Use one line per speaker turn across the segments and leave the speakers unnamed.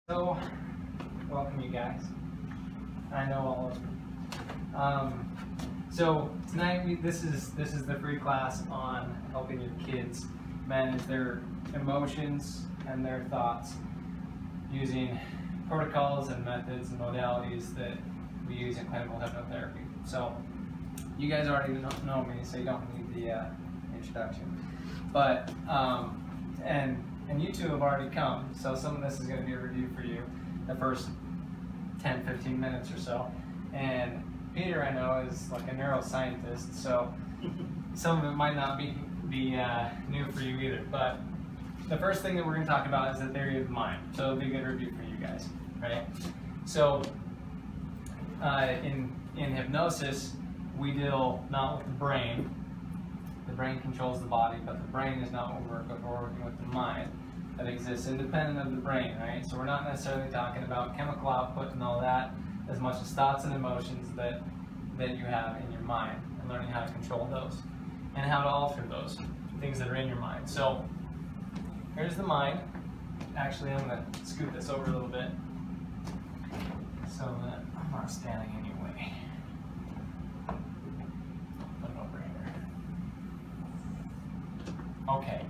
So, welcome you guys. I know all of you. So tonight this is the free class on helping your kids manage their emotions and their thoughts using protocols and methods and modalities that we use in clinical hypnotherapy. So you guys already know me, so you don't need the introduction. But and you two have already come, so some of this is going to be a review for you, the first 10-15 minutes or so. And Peter, I know, is like a neuroscientist, so some of it might not be new for you either. But the first thing that we're going to talk about is the theory of the mind, so it'll be a good review for you guys, right? So in hypnosis, we deal not with the brain. The brain controls the body, but the brain is not what we're working with. We're working with the mind that exists independent of the brain, right? So we're not necessarily talking about chemical output and all that, as much as thoughts and emotions that you have in your mind, and learning how to control those and how to alter those things that are in your mind. So here's the mind. Actually, I'm going to scoot this over a little bit so that I'm not standing anyway. Put it over here. Okay,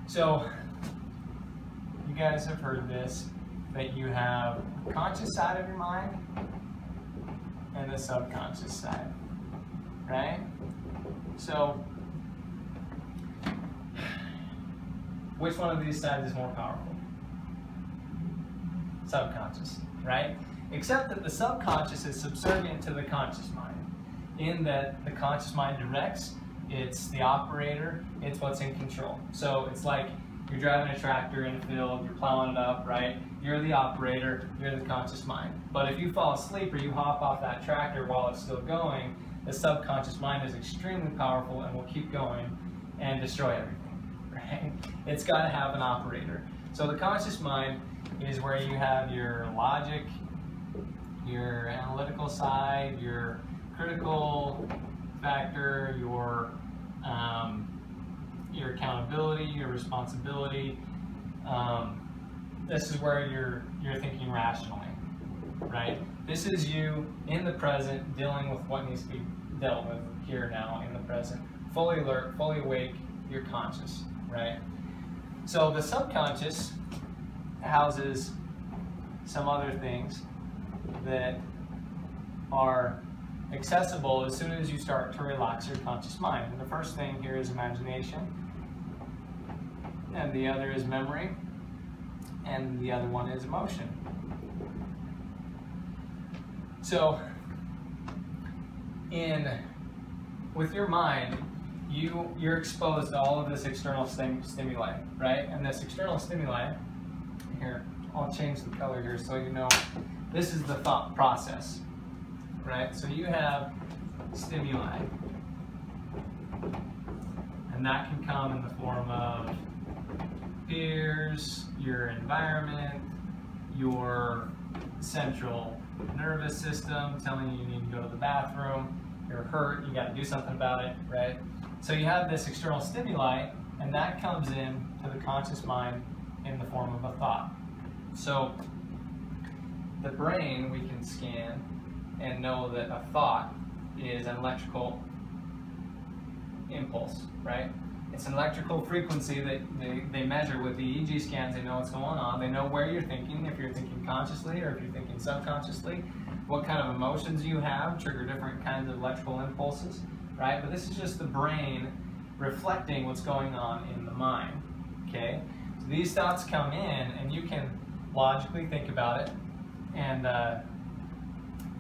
so you guys have heard this, that you have a conscious side of your mind and the subconscious side, right? So which one of these sides is more powerful? Subconscious, right? Except that the subconscious is subservient to the conscious mind, in that the conscious mind directs, it's the operator, it's what's in control. So it's like you're driving a tractor in a field, you're plowing it up, right? You're the operator, you're the conscious mind. But if you fall asleep or you hop off that tractor while it's still going, the subconscious mind is extremely powerful and will keep going and destroy everything, right? It's got to have an operator. So the conscious mind is where you have your logic, your analytical side, your critical factor, your accountability, your responsibility. This is where you're thinking rationally, right? This is you in the present, dealing with what needs to be dealt with here now in the present. Fully alert, fully awake, you're conscious, right? So the subconscious houses some other things that are accessible as soon as you start to relax your conscious mind. And the first thing here is imagination, and the other is memory, and the other one is emotion. So with your mind, you're exposed to all of this external stimuli, right? And this external stimuli, here, I'll change the color here so you know, this is the thought process, right? So you have stimuli, and that can come in the form of peers, your environment, your central nervous system telling you need to go to the bathroom, you're hurt, you got to do something about it, right? So you have this external stimuli, and that comes in to the conscious mind in the form of a thought. So the brain we can scan and know that a thought is an electrical impulse, right? It's an electrical frequency that they measure with the EEG scans. They know what's going on. They know where you're thinking, if you're thinking consciously or if you're thinking subconsciously, what kind of emotions you have trigger different kinds of electrical impulses, right? But this is just the brain reflecting what's going on in the mind, okay? So these thoughts come in, and you can logically think about it. And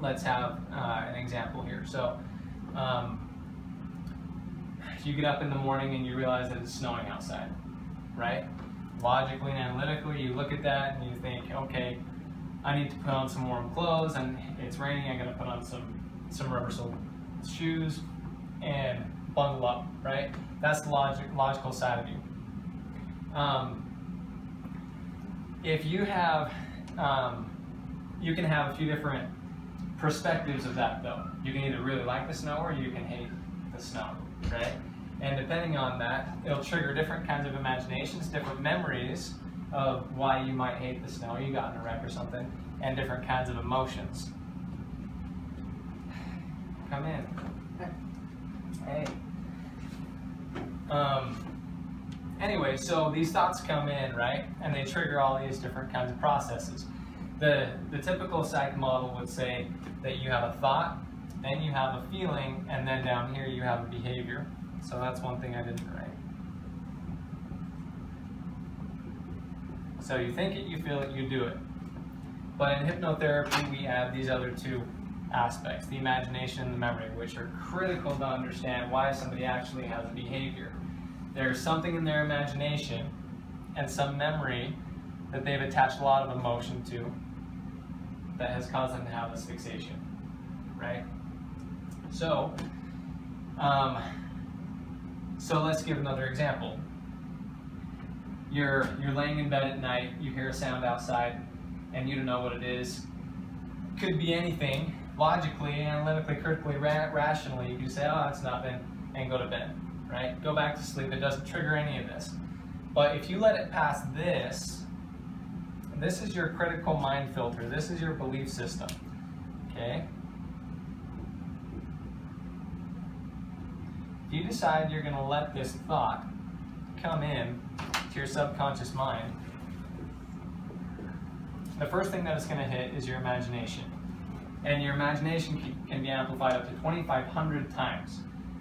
let's have an example here. So you get up in the morning and you realize that it's snowing outside, right? Logically and analytically, you look at that and you think, okay, I need to put on some warm clothes, and it's raining, I'm gonna put on some rubber-soled shoes and bundle up, right? That's the logical side of you. If you have, you can have a few different perspectives of that though. You can either really like the snow or you can hate the snow, right? And depending on that, it'll trigger different kinds of imaginations, different memories of why you might hate the snow, you got in a wreck or something, and different kinds of emotions. Come in. Hey. Anyway, so these thoughts come in, right? And they trigger all these different kinds of processes. The typical psych model would say that you have a thought, then you have a feeling, and then down here you have a behavior. So that's one thing I didn't write. So you think it, you feel it, you do it. But in hypnotherapy, we add these other two aspects, the imagination and the memory, which are critical to understand why somebody actually has a behavior. There's something in their imagination and some memory that they've attached a lot of emotion to that has caused them to have this fixation, right? So, so let's give another example. You're laying in bed at night, you hear a sound outside, and you don't know what it is. Could be anything. Logically, analytically, critically, rationally, you can say, oh, that's nothing, and go to bed, right? Go back to sleep. It doesn't trigger any of this. But if you let it pass this, this is your critical mind filter. This is your belief system, okay? If you decide you're going to let this thought come in to your subconscious mind, the first thing that it's going to hit is your imagination. And your imagination can be amplified up to 2,500 times.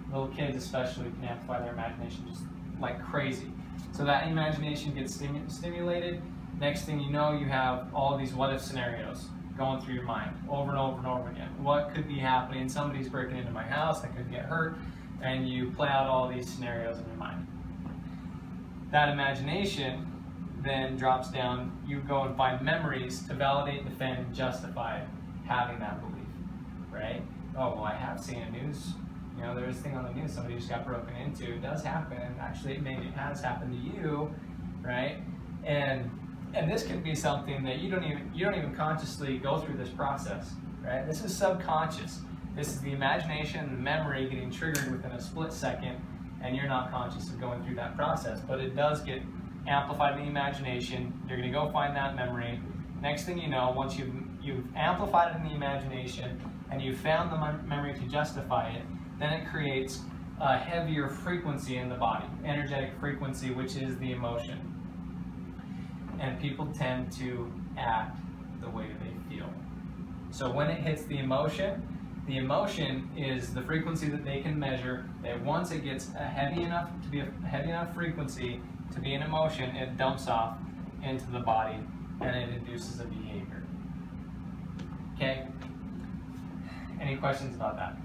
Little kids especially can amplify their imagination just like crazy. So that imagination gets stimulated. Next thing you know, you have all these what-if scenarios going through your mind over and over and over again. What could be happening? Somebody's breaking into my house, that could get hurt, and you play out all these scenarios in your mind. That imagination then drops down. You go and find memories to validate, defend, and justify having that belief, right? Oh, well, I have seen a news, you know, there's a thing on the news, somebody just got broken into. It does happen. Actually, maybe it has happened to you, right? And this could be something that you don't even consciously go through this process, right? This is subconscious. This is the imagination and the memory getting triggered within a split second, and you're not conscious of going through that process. But it does get amplified in the imagination. You're going to go find that memory. Next thing you know, once you've amplified it in the imagination and you've found the memory to justify it, then it creates a heavier frequency in the body, energetic frequency, which is the emotion. And people tend to act the way they feel. So when it hits the emotion is the frequency that they can measure, that once it gets heavy enough to be a heavy enough frequency to be an emotion, it dumps off into the body and it induces a behavior. Okay? Any questions about that?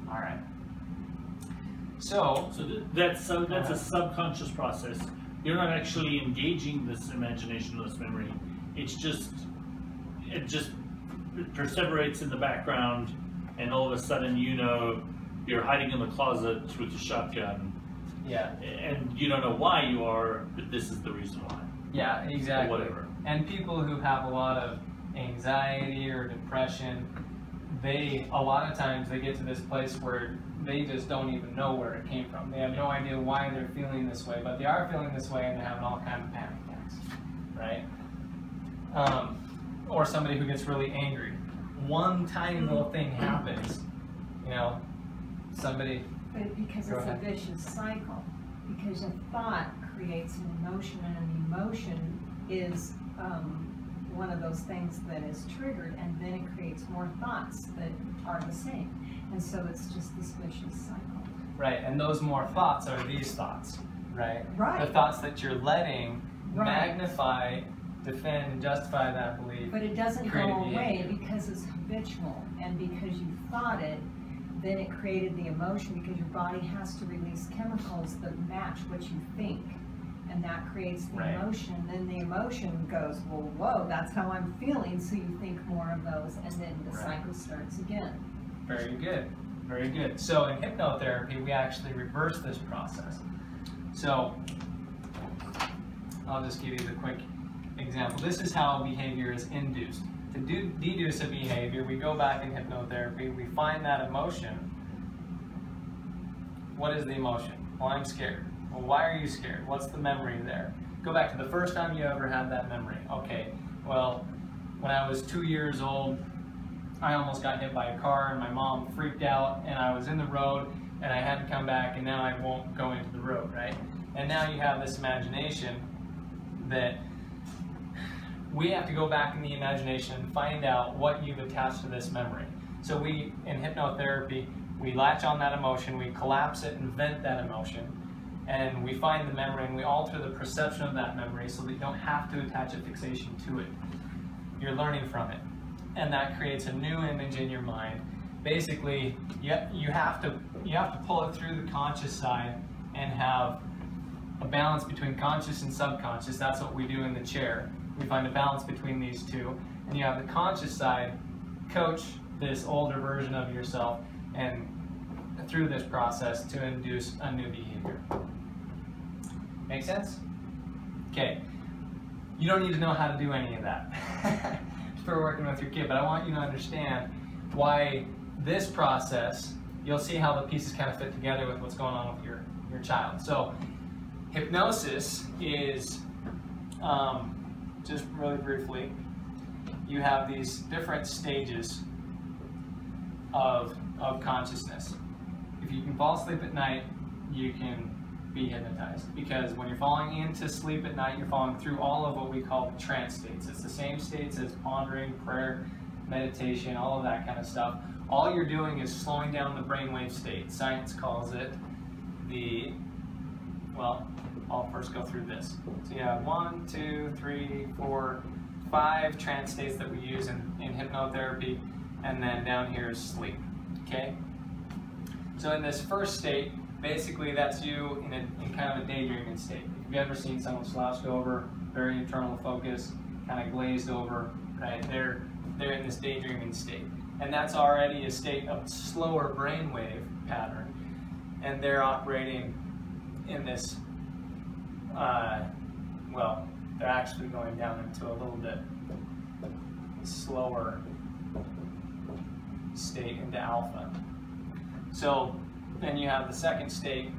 All right. So
that's a subconscious process. You're not actually engaging this imagination or this memory. It just perseverates in the background, and all of a sudden, you know, you're hiding in the closet with a shotgun.
Yeah.
And you don't know why you are, but this is the reason why.
Yeah, exactly.
Or whatever.
And people who have a lot of anxiety or depression, a lot of times they get to this place where they just don't even know where it came from. They have no idea why they're feeling this way, but they are feeling this way and they're having all kinds of panic attacks, right? Or somebody who gets really angry. One tiny little thing happens, you know, somebody...
But because it's a vicious cycle, because a thought creates an emotion, and an emotion is one of those things that is triggered, and then it creates more thoughts that are the same. And so it's just this vicious cycle.
Right, and those more thoughts are these thoughts, right?
Right.
The thoughts that you're letting magnify, defend, and justify that belief.
But it doesn't go away because it's habitual, and because you thought it, then it created the emotion, because your body has to release chemicals that match what you think. And that creates the emotion. Then the emotion goes, well, whoa, that's how I'm feeling, so you think more of those, and then the cycle starts again.
Very good, very good. So in hypnotherapy, we actually reverse this process. So I'll just give you the quick example. This is how behavior is induced. To deduce a behavior, we go back in hypnotherapy, we find that emotion. What is the emotion? Well, I'm scared. Well, why are you scared? What's the memory there? Go back to the first time you ever had that memory. Okay, well, when I was 2 years old, I almost got hit by a car and my mom freaked out and I was in the road and I hadn't come back and now I won't go into the road, right? And now you have this imagination that we have to go back in the imagination and find out what you've attached to this memory. So we, in hypnotherapy, we latch on that emotion, we collapse it and vent that emotion, and we find the memory and we alter the perception of that memory so that you don't have to attach a fixation to it. You're learning from it. And that creates a new image in your mind. Basically, you have to pull it through the conscious side and have a balance between conscious and subconscious. That's what we do in the chair. We find a balance between these two. And you have the conscious side coach this older version of yourself and through this process to induce a new behavior. Make sense? Okay. You don't need to know how to do any of that for working with your kid, but I want you to understand why this process, you'll see how the pieces kind of fit together with what's going on with your child. So hypnosis is, just really briefly, you have these different stages of consciousness. If you can fall asleep at night, you can be hypnotized, because when you're falling into sleep at night, you're falling through all of what we call the trance states. It's the same states as pondering, prayer, meditation, all of that kind of stuff. All you're doing is slowing down the brainwave state. Science calls it the, well, I'll first go through this. So you have 1, 2, 3, 4, 5 trance states that we use in hypnotherapy, and then down here is sleep, okay? So in this first state, basically that's you in kind of a daydreaming state. If you've ever seen someone slouched over, very internal focus, kind of glazed over, right? They're in this daydreaming state. And that's already a state of slower brainwave pattern. And they're operating in this, well, they're actually going down into a little bit slower state into alpha. So then you have the second state.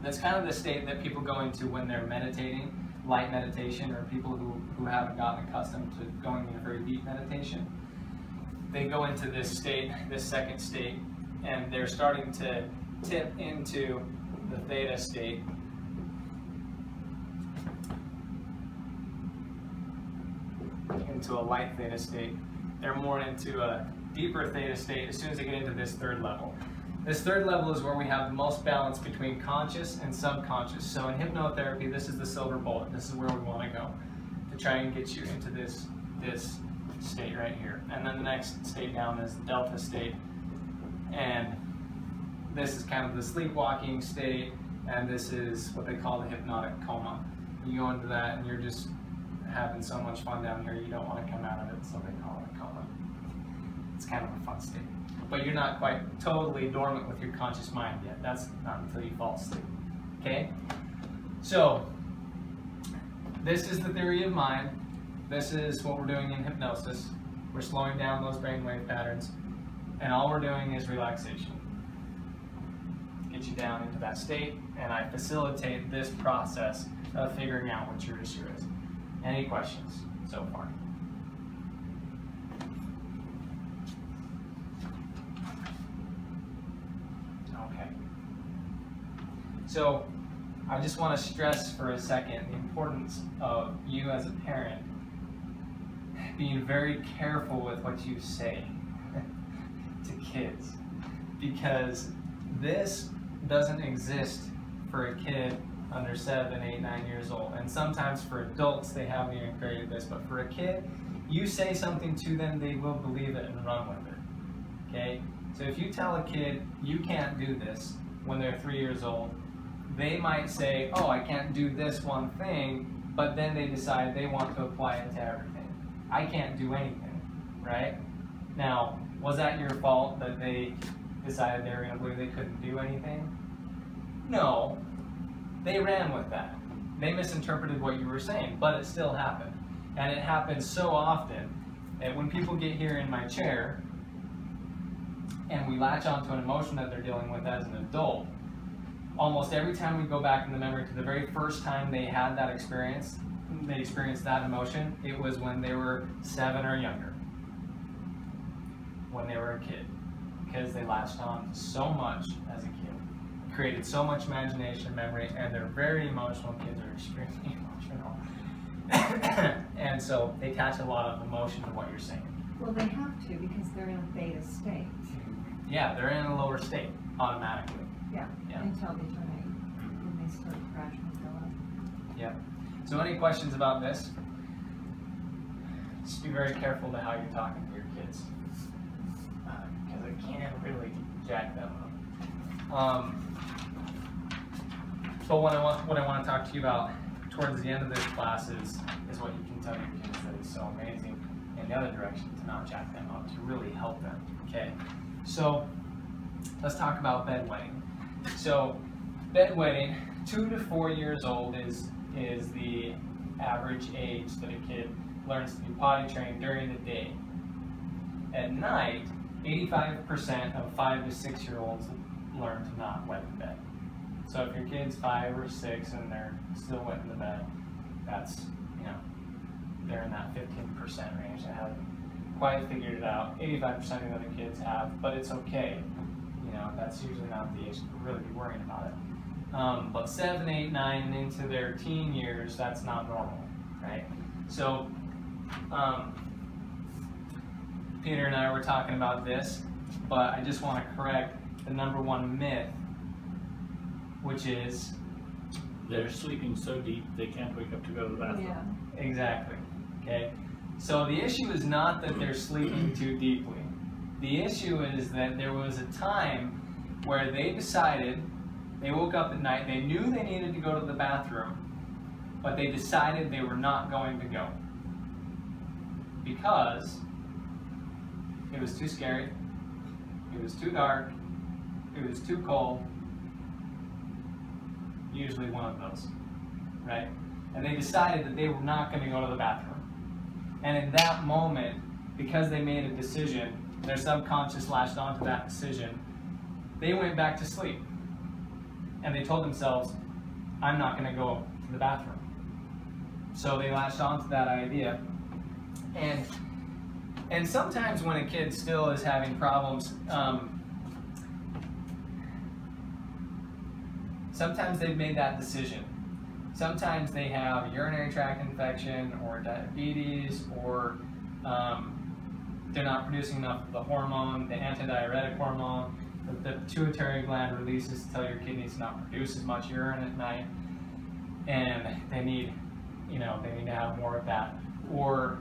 That's kind of the state that people go into when they're meditating, light meditation, or people who haven't gotten accustomed to going in a very deep meditation. They go into this state, this second state, and they're starting to tip into the theta state. Into a light theta state. They're more into a deeper theta state as soon as they get into this third level. This third level is where we have the most balance between conscious and subconscious. So in hypnotherapy, this is the silver bullet. This is where we want to go to try and get you into this state right here. And then the next state down is the delta state. And this is kind of the sleepwalking state, and this is what they call the hypnotic coma. You go into that and you're just having so much fun down here, you don't want to come out of it, so they call it a coma. It's kind of a fun state. But you're not quite totally dormant with your conscious mind yet. That's not until you fall asleep. Okay? So, this is the theory of mind. This is what we're doing in hypnosis. We're slowing down those brainwave patterns, and all we're doing is relaxation. Get you down into that state, and I facilitate this process of figuring out what your issue is. Any questions so far? Okay. So, I just want to stress for a second the importance of you as a parent being very careful with what you say to kids, because this doesn't exist for a kid under 7, 8, 9 years old. And sometimes for adults, they haven't even created this, but for a kid, you say something to them, they will believe it and run with it, okay? So if you tell a kid, you can't do this when they're 3 years old, they might say, oh, I can't do this one thing, but then they decide they want to apply it to everything. I can't do anything, right? Now, was that your fault that they decided they were going to believe they couldn't do anything? No. They ran with that. They misinterpreted what you were saying, but it still happened. And it happens so often that when people get here in my chair and we latch onto an emotion that they're dealing with as an adult, almost every time we go back in the memory to the very first time they had that experience, they experienced that emotion, it was when they were 7 or younger, when they were a kid, because they latched on so much as a kid, created so much imagination, memory, and they're very emotional. Kids are extremely emotional. And so they attach a lot of emotion to what you're saying.
Well, they have to because they're in a beta state.
Yeah, they're in a lower state automatically.
Yeah,
Yeah.
until they turn 8, when they start gradually go up.
Yeah. So any questions about this? Just be very careful to how you're talking to your kids, because it can really jack them up. But what I want to talk to you about towards the end of this class is what you can tell your kids that is so amazing in the other direction, to not jack them up, to really help them. Okay. So let's talk about bedwetting. So bedwetting, 2 to 4 years old is the average age that a kid learns to be potty trained during the day. At night, 85% of 5 to 6 year olds learn to not wet the bed. So if your kid's 5 or 6 and they're still wetting the bed, that's, they're in that 15% range that haven't quite figured it out. 85% of the other kids have, but it's okay. That's usually not the age to really be worrying about it. But 7, 8, 9, and into their teen years, that's not normal, right? So Peter and I were talking about this, but I just want to correct the #1 myth, which is
they're sleeping so deep they can't wake up to go to the bathroom.
Yeah.
exactly, okay? So the issue is not that they're sleeping too deeply. The issue is that there was a time where they decided, they woke up at night, they knew they needed to go to the bathroom, but they decided they were not going to go because it was too scary, it was too dark, it was too cold, usually one of those, right? And they decided that they were not going to go to the bathroom. And in that moment, because they made a decision, their subconscious latched onto that decision, they went back to sleep. And they told themselves, I'm not going to go to the bathroom. So they latched onto that idea. And sometimes when a kid still is having problems, sometimes they've made that decision. Sometimes they have urinary tract infection or diabetes, or they're not producing enough of the hormone, the antidiuretic hormone, that the pituitary gland releases to tell your kidneys to not produce as much urine at night, and they need to have more of that. Or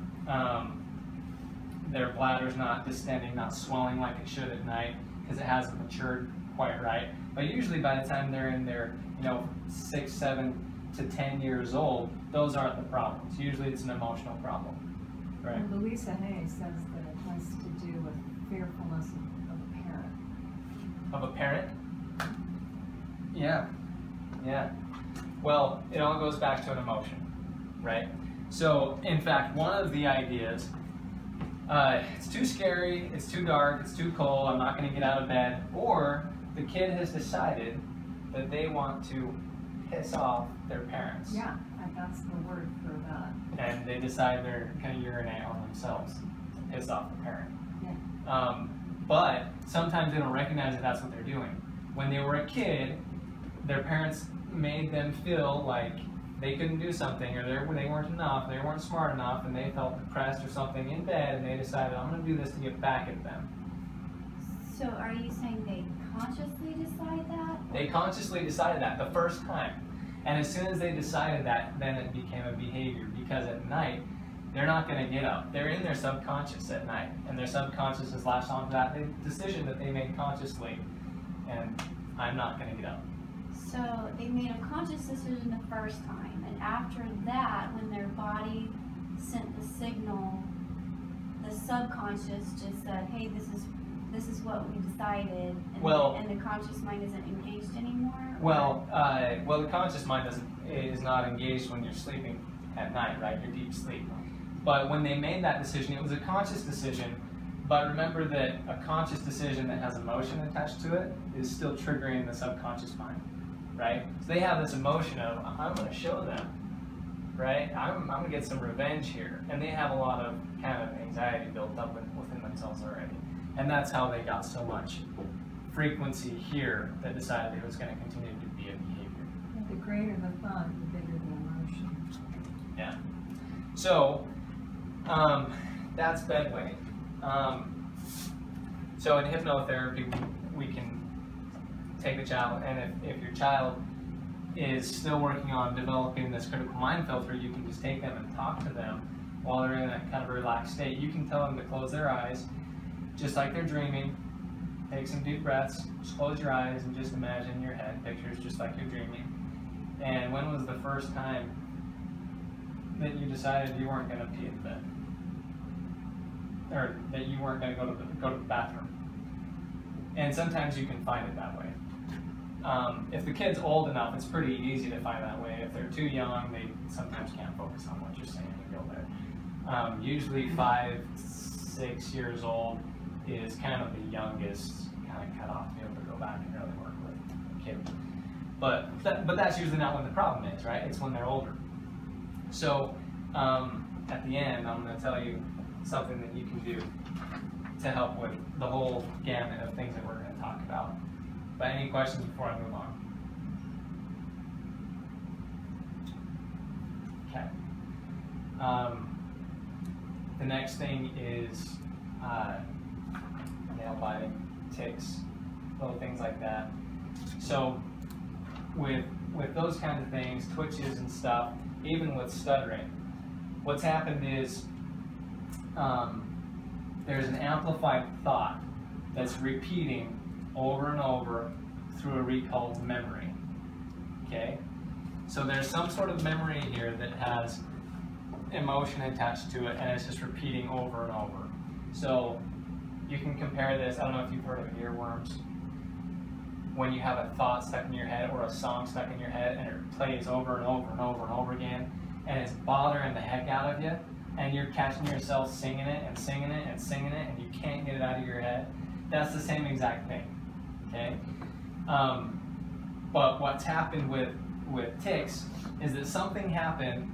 their bladder's not distending, not swelling like it should at night because it hasn't matured quite right. But usually by the time they're in their 6, 7 to 10 years old, those aren't the problems. Usually it's an emotional problem, right?
And Louisa Hay says that it has to do with fearfulness of a parent.
Of a parent? Yeah. Well, it all goes back to an emotion, right? So, in fact, one of the ideas, it's too scary, it's too dark, it's too cold, I'm not going to get out of bed, or the kid has decided that they want to piss off their parents.
Yeah, that's the word for that.
And they decide they're going to urinate on themselves to piss off the parent.
Yeah.
But sometimes they don't recognize that that's what they're doing. When they were a kid, their parents made them feel like they couldn't do something, or they weren't enough, they weren't smart enough, and they felt depressed or something in bed, and they decided, I'm going to do this to get back at them.
So are you saying they consciously decide that?
They consciously decided that the first time. And as soon as they decided that, then it became a behavior, because at night, they're not going to get up. They're in their subconscious at night, and their subconscious has latched onto that decision that they made consciously, and I'm not going to get up.
So they made a conscious decision the first time, and after that, when their body sent the signal, the subconscious just said, hey, this is what we decided, and, and the conscious mind isn't engaged anymore?
Well, the conscious mind is not engaged when you're sleeping at night, right? Your deep sleep. But when they made that decision, it was a conscious decision. But remember that a conscious decision that has emotion attached to it is still triggering the subconscious mind. right? So they have this emotion of, I'm going to show them, right? I'm going to get some revenge here. And they have a lot of kind of anxiety built up within themselves already. And that's how they got so much frequency here that decided it was going to continue to be a behavior.
And the greater the thought, the bigger the emotion.
Yeah. So, that's bedwetting. So in hypnotherapy, we can take a child, and if your child is still working on developing this critical mind filter, you can just take them and talk to them while they're in that kind of relaxed state. You can tell them to close their eyes, just like they're dreaming. Take some deep breaths, just close your eyes and just imagine in your head pictures just like you're dreaming. And when was the first time that you decided you weren't going to pee in bed? Or that you weren't going to go to the bathroom? And sometimes you can find it that way. If the kid's old enough, it's pretty easy to find that way. If they're too young, they sometimes can't focus on what you're saying and go there. Usually 5, 6 years old is kind of the youngest kind of cutoff to be able to go back and really work with a kid. But that's usually not when the problem is, right? It's when they're older. So at the end, I'm going to tell you something that you can do to help with the whole gamut of things that we're going to talk about. But any questions before I move on? Okay. The next thing is nail biting, ticks, little things like that. So with those kinds of things, twitches and stuff, even with stuttering, what's happened is there's an amplified thought that's repeating over and over through a recalled memory. Okay? So there's some sort of memory here that has emotion attached to it, and it's just repeating over and over. So you can compare this, I don't know if you've heard of earworms. When you have a thought stuck in your head or a song stuck in your head and it plays over and over and over and over again, and it's bothering the heck out of you, and you're catching yourself singing it and singing it and singing it, and you can't get it out of your head. That's the same exact thing. Okay? But what's happened with tics is that something happened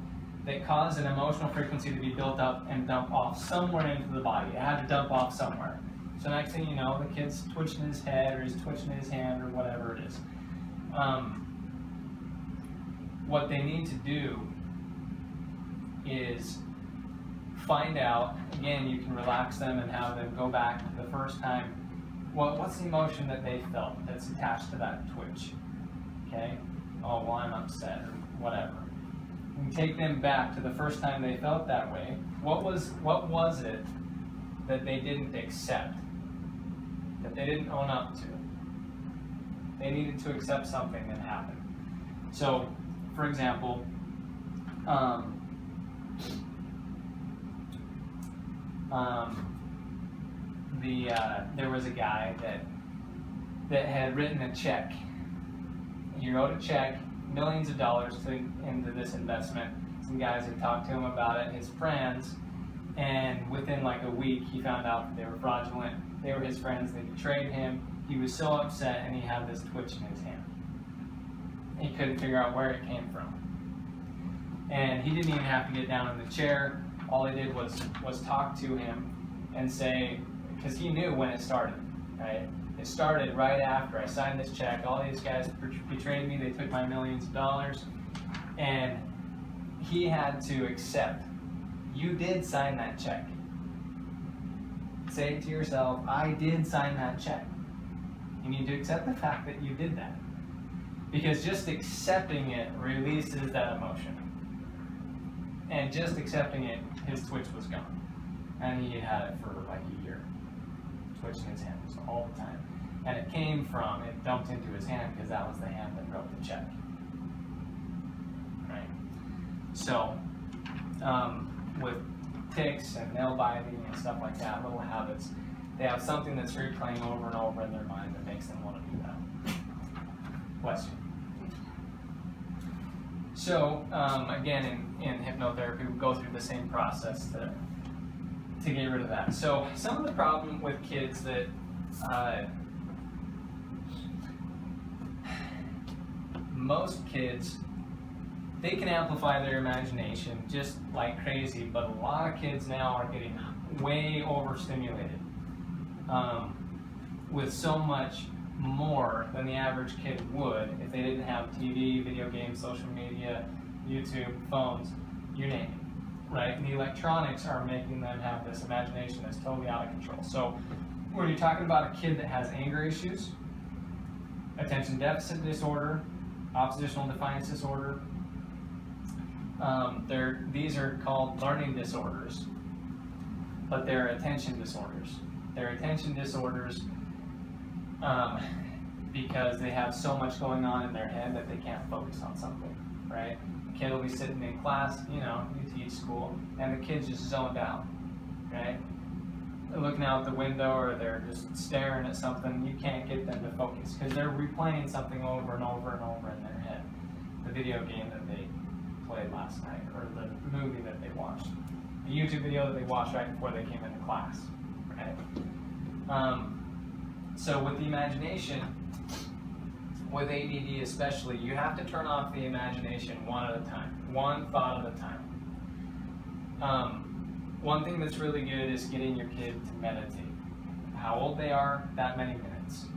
that caused an emotional frequency to be built up and dump off somewhere into the body. It had to dump off somewhere. So next thing you know, the kid's twitching his head or he's twitching his hand or whatever it is. What they need to do is find out, again, you can relax them and have them go back to the first time. What's the emotion that they felt that's attached to that twitch? Okay? Oh, well, I'm upset or whatever. You can take them back to the first time they felt that way. What was it that they didn't accept? That they didn't own up to? They needed to accept something that happened. So, for example, there was a guy that had written a check. He wrote a check, millions of dollars into this investment. Some guys had talked to him about it, his friends, and within like a week he found out that they were fraudulent. They were his friends, they betrayed him. He was so upset and he had this twitch in his hand. He couldn't figure out where it came from. And he didn't even have to get down in the chair. All he did was talk to him and say, because he knew when it started, right? It started right after I signed this check. All these guys betrayed me. They took my millions of dollars. And he had to accept, you did sign that check. Say it to yourself, I did sign that check. You need to accept the fact that you did that. Because just accepting it releases that emotion. And just accepting it, his twitch was gone. And he had it for like a year. Twitching his hands all the time. And it came from, it dumped into his hand because that was the hand that wrote the check. Right? So, with tics and nail biting and stuff like that, little habits, they have something that's replaying over and over in their mind that makes them want to do that. Question? So, again, in hypnotherapy, we go through the same process to get rid of that. So, some of the problem with kids that most kids, they can amplify their imagination just like crazy, but a lot of kids now are getting way overstimulated with so much more than the average kid would if they didn't have TV, video games, social media, YouTube, phones, you name it, right? And the electronics are making them have this imagination that's totally out of control. So when you're talking about a kid that has anger issues, attention deficit disorder, oppositional defiance disorder, these are called learning disorders, but they're attention disorders. They're attention disorders because they have so much going on in their head that they can't focus on something, right? The kid will be sitting in class, you teach school, and the kid's just zoned out, right? They're looking out the window or they're just staring at something. You can't get them to focus because they're replaying something over and over and over in their head. The video game that they played last night, or the movie that they watched, the YouTube video that they watched right before they came into class, right? So with the imagination, with ADD especially, you have to turn off the imagination one at a time, one thought at a time. One thing that's really good is getting your kid to meditate. How old they are, that many minutes.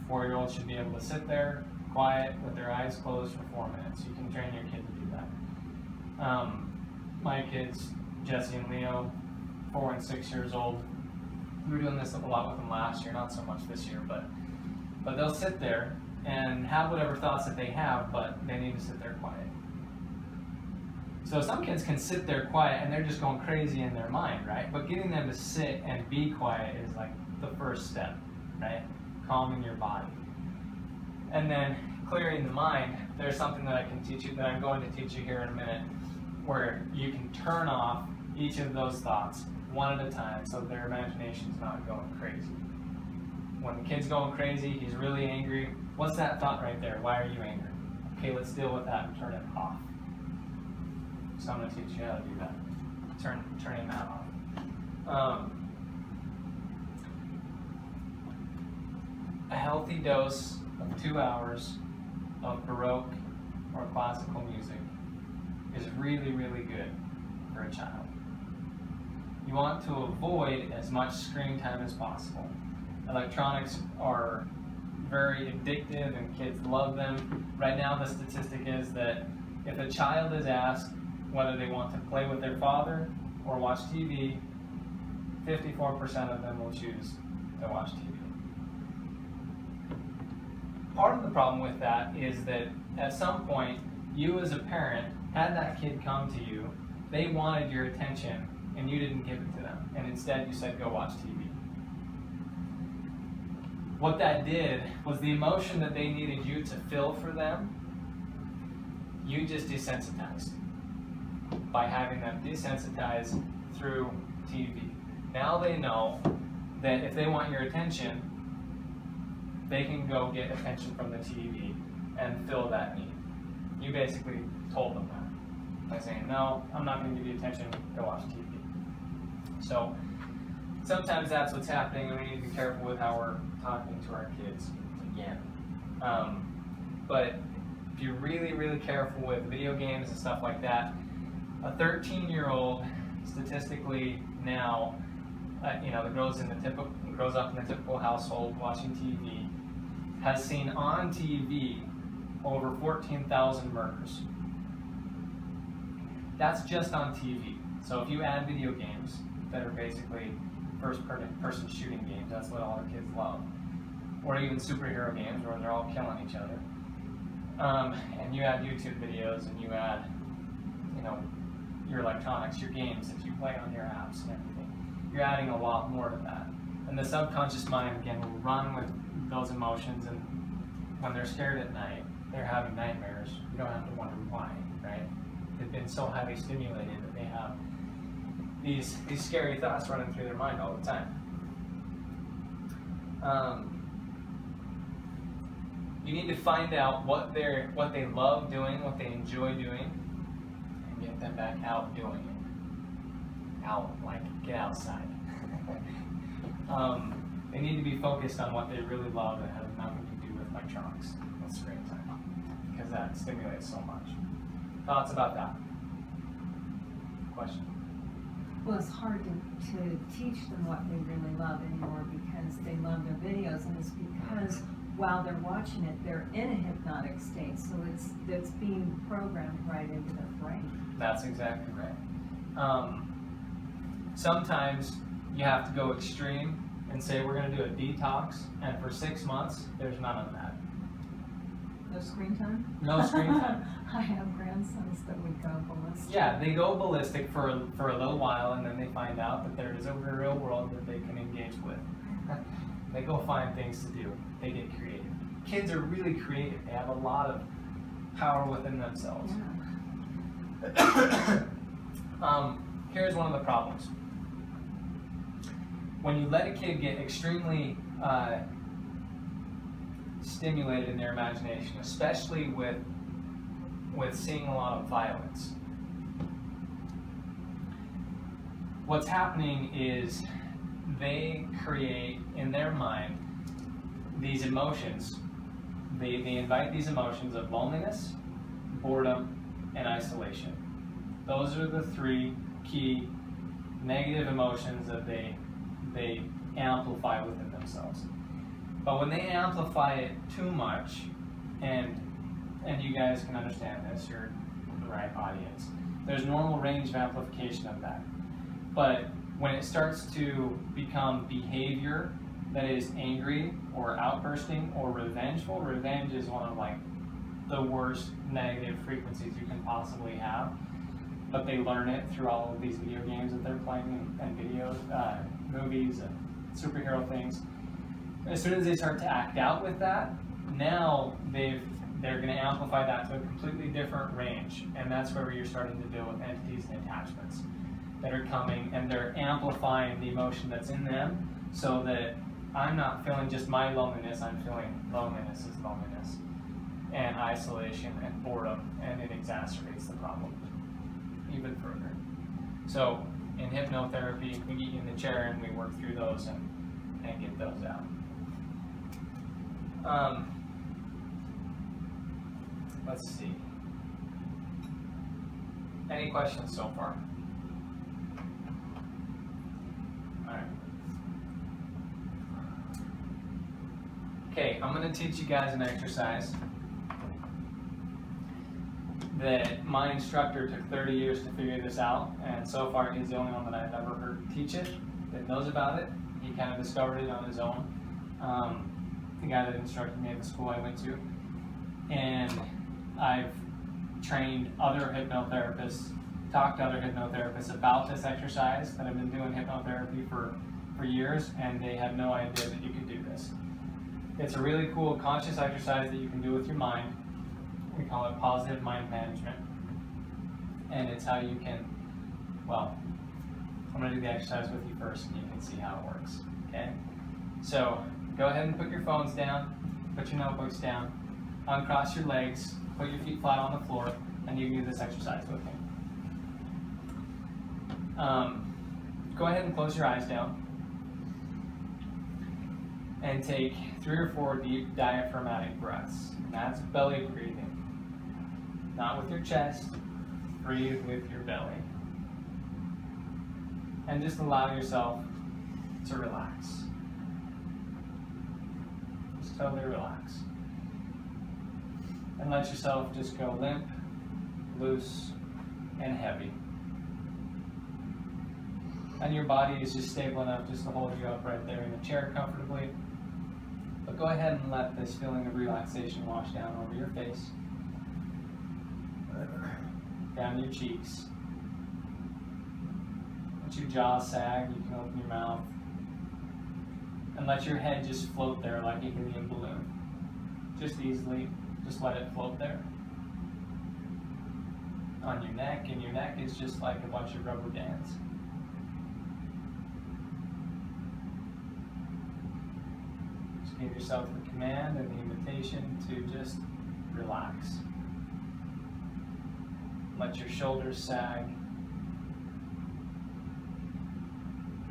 4-year-olds should be able to sit there, quiet, with their eyes closed for 4 minutes. You can train your kid to do that. My kids, Jesse and Leo, 4 and 6 years old, we were doing this a lot with them last year, not so much this year, but they'll sit there and have whatever thoughts that they have, but they need to sit there quiet. So some kids can sit there quiet and they're just going crazy in their mind, right? But getting them to sit and be quiet is like the first step, right? Calming your body. And then clearing the mind, there's something that I can teach you, that I'm going to teach you here in a minute, where you can turn off each of those thoughts one at a time so their imagination's not going crazy. When the kid's going crazy, he's really angry. What's that thought right there? Why are you angry? Okay, let's deal with that and turn it off. So I'm going to teach you how to do that. Turning that off. A healthy dose of 2 hours of Baroque or classical music is really, really good for a child. You want to avoid as much screen time as possible. Electronics are very addictive and kids love them. Right now the statistic is that if a child is asked whether they want to play with their father or watch TV, 54% of them will choose to watch TV. Part of the problem with that is that at some point, you as a parent had that kid come to you, they wanted your attention, and you didn't give it to them, and instead you said, go watch TV. What that did was the emotion that they needed you to fill for them, you just desensitized by having them desensitized through TV. Now they know that if they want your attention, they can go get attention from the TV and fill that need. You basically told them that by saying, no, I'm not going to give you attention, go watch TV. So sometimes that's what's happening, and we need to be careful with how we're talking to our kids again. But if you're really, really careful with video games and stuff like that, a 13-year-old statistically now, that grows up in the typical household watching TV, has seen on TV over 14,000 murders. That's just on TV. So if you add video games that are basically first-person shooting games, that's what all our kids love, or even superhero games where they're all killing each other, and you add YouTube videos and you add, your electronics, your games that you play on your apps and everything, you're adding a lot more to that. And the subconscious mind, again, will run with those emotions, and when they're scared at night, they're having nightmares. You don't have to wonder why, right? They've been so highly stimulated that they have these scary thoughts running through their mind all the time. You need to find out what they love doing, what they enjoy doing, and get them back out doing it. Out, like get outside. They need to be focused on what they really love and has nothing to do with electronics, with screen time. because that stimulates so much. Thoughts about that? Question?
Well, it's hard to teach them what they really love anymore because they love their videos, and it's because while they're watching it, they're in a hypnotic state, so it's being programmed right into their brain. That's exactly right. Sometimes you have to go extreme and say we're going to do a detox, and for 6 months, there's none of that. No screen time?
No screen time.
I have grandsons that would go ballistic.
Yeah, they go ballistic for a little while, and then they find out that there is a real world that they can engage with. They go find things to do. They get creative. Kids are really creative. They have a lot of power within themselves.
Yeah.
Here's one of the problems. When you let a kid get extremely stimulated in their imagination, especially with seeing a lot of violence, what's happening is they create in their mind these emotions. They invite these emotions of loneliness, boredom, and isolation. Those are the three key negative emotions that they amplify within themselves. But when they amplify it too much, and you guys can understand this, you're the right audience, there's normal range of amplification of that. But when it starts to become behavior that is angry or outbursting or revengeful, revenge is one of like the worst negative frequencies you can possibly have. But they learn it through all of these video games that they're playing and videos, movies and superhero things. As soon as they start to act out with that, now they're going to amplify that to a completely different range, and that's where you're starting to deal with entities and attachments that are coming, and they're amplifying the emotion that's in them, so that I'm not feeling just my loneliness, I'm feeling loneliness is loneliness, and isolation and boredom, and it exacerbates the problem even further. So in hypnotherapy, we get you in the chair and we work through those and get those out. Let's see. Any questions so far? All right. Okay, I'm going to teach you guys an exercise that my instructor took 30 years to figure this out, and so far he's the only one that I've ever heard teach it, that knows about it. He kind of discovered it on his own. The guy that instructed me at the school I went to. And I've trained other hypnotherapists, talked to other hypnotherapists about this exercise, that have been doing hypnotherapy for years, and they had no idea that you could do this. It's a really cool conscious exercise that you can do with your mind. We call it positive mind management. And it's how you can, well, I'm going to do the exercise with you first and you can see how it works, okay? So go ahead and put your phones down, put your notebooks down, uncross your legs, put your feet flat on the floor, and you can do this exercise with me. Go ahead and close your eyes down and take 3 or 4 deep diaphragmatic breaths. And that's belly breathing. Not with your chest, breathe with your belly. And just allow yourself to relax. Just totally relax. And let yourself just go limp, loose, and heavy. And your body is just stable enough just to hold you up right there in the chair comfortably. But go ahead and let this feeling of relaxation wash down over your face, down your cheeks. Let your jaw sag, you can open your mouth. And let your head just float there like a helium balloon. Just easily, just let it float there. On your neck, and your neck is just like a bunch of rubber bands. Just give yourself the command and the invitation to just relax. Let your shoulders sag.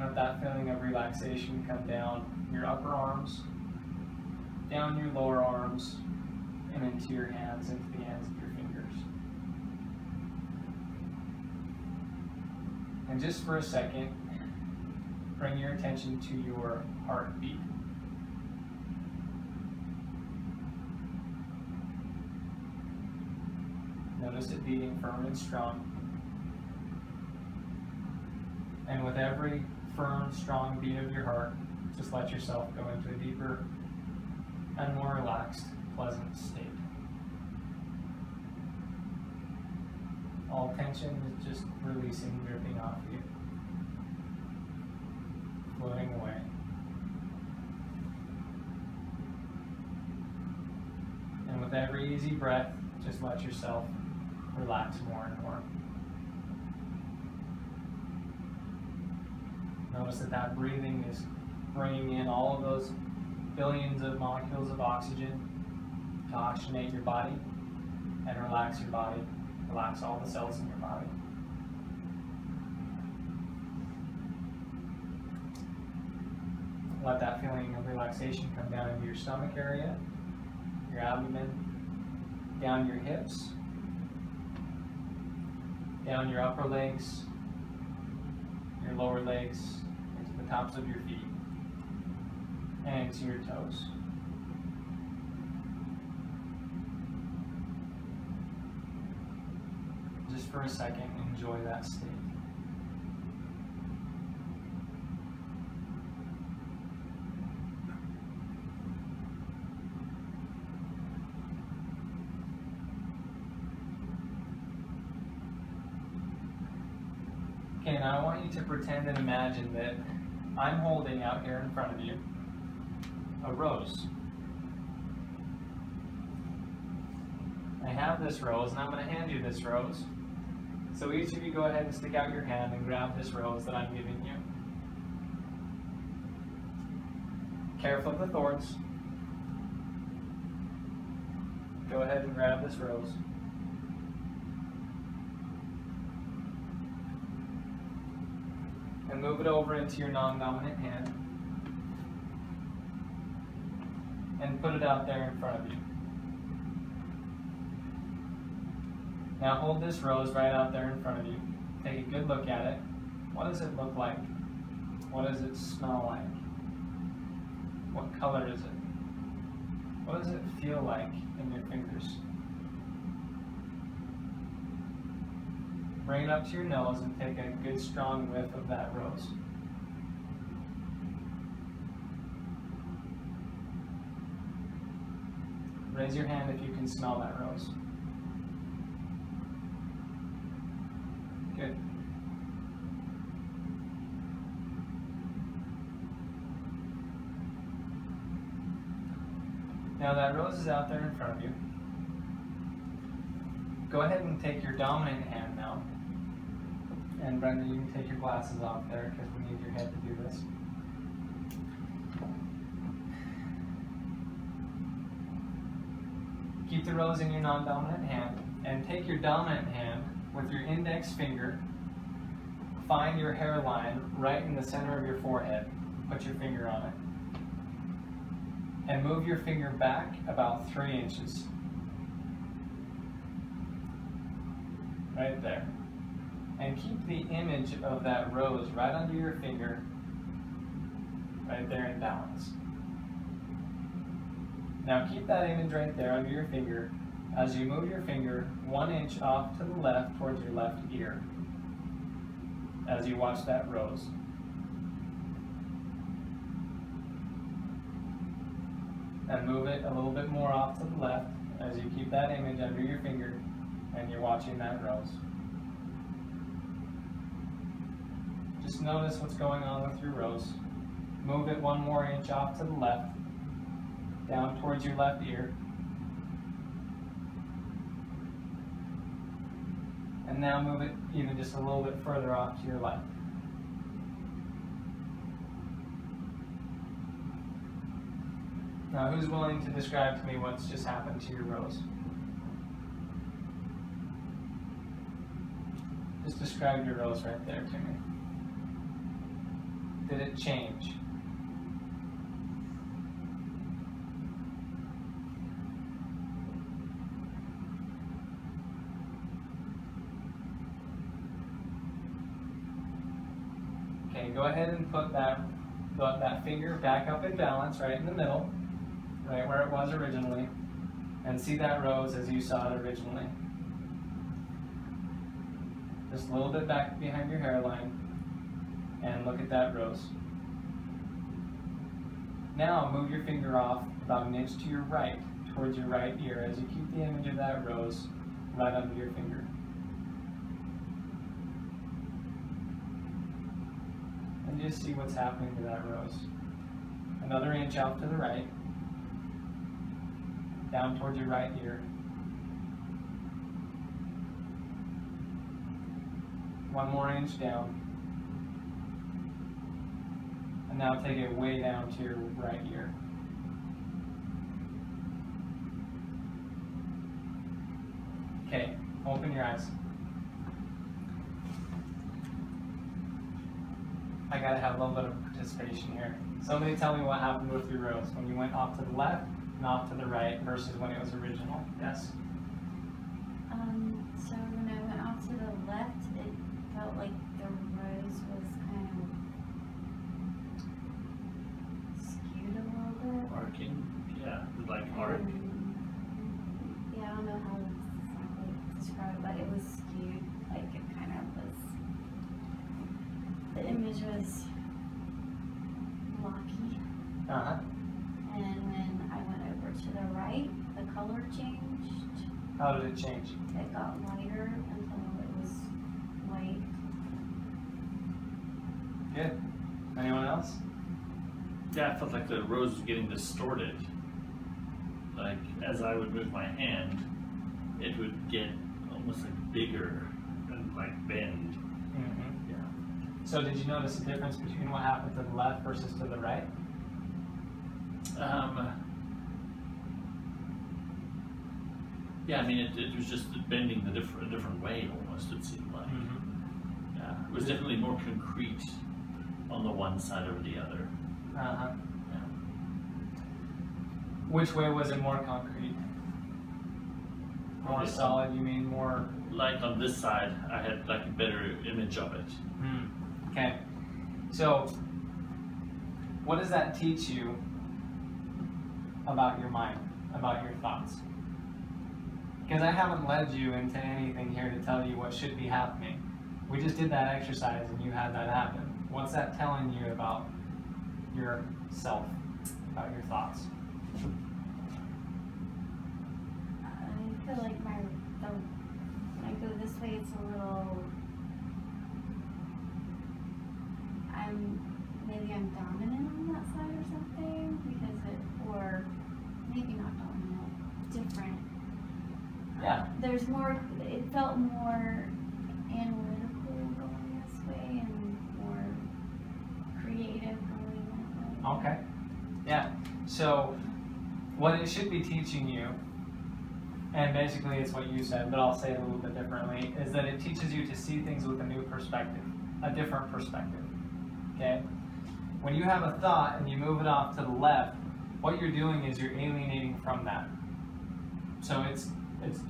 Let that feeling of relaxation come down your upper arms, down your lower arms, and into your hands, into the ends of your fingers. And just for a second, bring your attention to your heartbeat. Notice it beating firm and strong. And with every firm, strong beat of your heart, just let yourself go into a deeper and more relaxed, pleasant state. All tension is just releasing, dripping off you, floating away. And with every easy breath, just let yourself relax more and more. Notice that breathing is bringing in all of those billions of molecules of oxygen to oxygenate your body and relax your body, relax all the cells in your body. Let that feeling of relaxation come down into your stomach area, your abdomen, down your hips, down your upper legs, your lower legs, into the tops of your feet, and into your toes. Just for a second, enjoy that state. Okay, now I want you to pretend and imagine that I'm holding out here in front of you a rose. I have this rose, and I'm going to hand you this rose. So each of you go ahead and stick out your hand and grab this rose that I'm giving you. Careful of the thorns. Go ahead and grab this rose. And move it over into your non-dominant hand. And put it out there in front of you. Now hold this rose right out there in front of you. Take a good look at it. What does it look like? What does it smell like? What color is it? What does it feel like in your fingers? Bring it up to your nose and take a good strong whiff of that rose. Raise your hand if you can smell that rose. Good. Now that rose is out there in front of you. Go ahead and take your dominant hand now. And Brenda, you can take your glasses off there because we need your head to do this. Keep the rose in your non-dominant hand and take your dominant hand with your index finger. Find your hairline right in the center of your forehead. Put your finger on it. And move your finger back about 3 inches. Right there. And keep the image of that rose right under your finger, right there in balance. Now keep that image right there under your finger as you move your finger 1 inch off to the left towards your left ear as you watch that rose. And move it a little bit more off to the left as you keep that image under your finger and you're watching that rose. Just notice what's going on with your rose. Move it 1 more inch off to the left, down towards your left ear. And now move it even just a little bit further off to your left. Now who's willing to describe to me what's just happened to your rose? Just describe your rose right there to me. Did it change? Okay, go ahead and put that finger back up in balance, right in the middle, right where it was originally, and see that rose as you saw it originally. Just a little bit back behind your hairline, and look at that rose. Now move your finger off about an inch to your right, towards your right ear, as you keep the image of that rose right under your finger. And just see what's happening to that rose. Another inch out to the right, down towards your right ear. One more inch down. And now take it way down to your right ear. Okay, open your eyes. I gotta have a little bit of participation here. Somebody tell me what happened with your rose when you went off to the left and off to the right versus when it was original. Yes?
So when I went off to the left, it felt like the rose was kind of skewed a little bit.
Arcing, yeah, like arc.
Yeah, I don't know how to exactly describe it, but it was skewed. Like it kind of was. The image was blocky. And when I went over to the right, the color changed.
How did it change?
It got lighter until it was white.
Good. Anyone else?
Yeah, I felt like the rose was getting distorted. Like, as I would move my hand, it would get almost like bigger and like bend.
Mm-hmm.
Yeah.
So did you notice a difference between what happened to the left versus to the right?
Yeah, I mean, it was just bending a different way almost, it seemed like.
Mm-hmm.
Yeah, it was definitely more concrete on the one side over the other.
Uh-huh.
Yeah.
Which way was it more concrete? More solid, you mean more?
Like on this side, I had like a better image of it.
Okay. So, what does that teach you about your mind, about your thoughts? Because I haven't led you into anything here to tell you what should be happening. We just did that exercise and you had that happen. What's that telling you about yourself, about your thoughts?
I feel like when I go this way, it's a little. Maybe I'm dominant on that side or something or maybe not dominant, different.
Yeah.
There's more. It felt more analytical going this way and more creative going that way.
Okay. Yeah. So, what it should be teaching you, and basically it's what you said, but I'll say it a little bit differently, is that it teaches you to see things with a new perspective, a different perspective. Okay? When you have a thought and you move it off to the left, what you're doing is you're alienating from that. So it's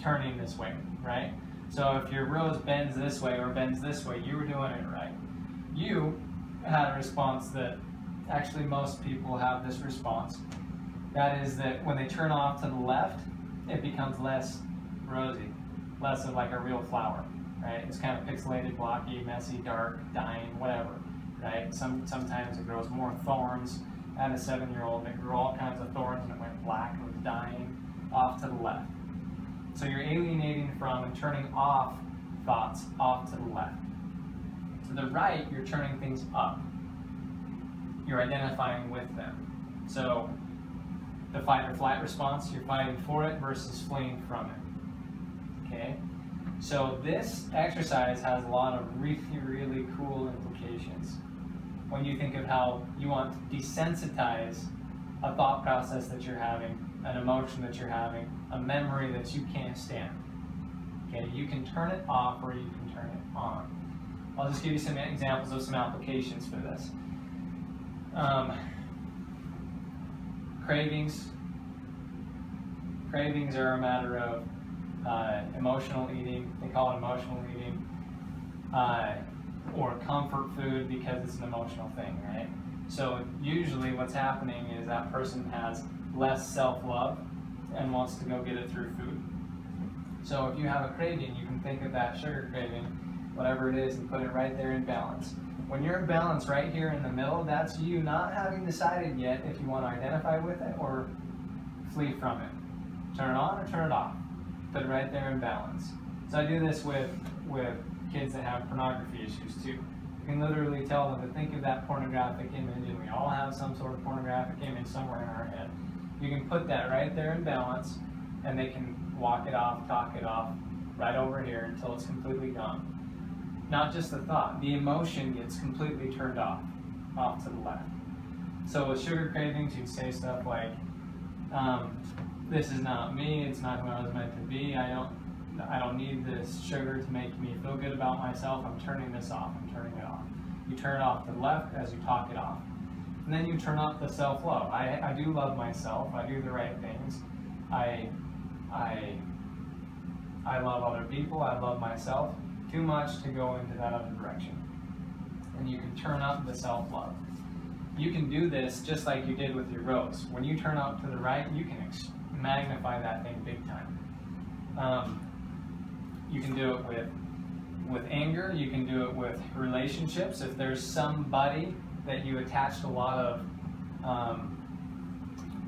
turning this way, right? So if your rose bends this way or bends this way, you were doing it right. You had a response that actually most people have this response. That is that when they turn off to the left, it becomes less rosy, less of like a real flower, right? It's kind of pixelated, blocky, messy, dark, dying, whatever, right? Sometimes it grows more thorns. At a 7-year-old, it grew all kinds of thorns and it went black and was dying off to the left. So you're alienating from and turning off thoughts off to the left. To the right, you're turning things up. You're identifying with them. So the fight or flight response, you're fighting for it versus fleeing from it. Okay? So this exercise has a lot of really, really cool implications. When you think of how you want to desensitize a thought process that you're having, an emotion that you're having, a memory that you can't stand. Okay, you can turn it off or you can turn it on. I'll just give you some examples of some applications for this. Cravings. Cravings are a matter of emotional eating. They call it emotional eating. or comfort food because it's an emotional thing, right? So usually what's happening is that person has less self-love and wants to go get it through food. So if you have a craving, you can think of that sugar craving, whatever it is, and put it right there in balance. When you're in balance right here in the middle, that's you not having decided yet if you want to identify with it or flee from it. Turn it on or turn it off. Put it right there in balance. So I do this with kids that have pornography issues too. You can literally tell them to think of that pornographic image, and we all have some sort of pornographic image somewhere in our head. You can put that right there in balance, and they can walk it off, talk it off, right over here until it's completely gone. Not just the thought, the emotion gets completely turned off to the left. So with sugar cravings, you'd say stuff like, this is not me, it's not who I was meant to be, I don't need this sugar to make me feel good about myself, I'm turning this off, I'm turning it off. You turn it off to the left as you talk it off. And then you turn off the self-love. I do love myself, I do the right things. I love other people, I love myself. Too much to go into that other direction. And you can turn up the self-love. You can do this just like you did with your rose. When you turn up to the right, you can magnify that thing big time. You can do it with anger, you can do it with relationships. If there's somebody that you attached a lot of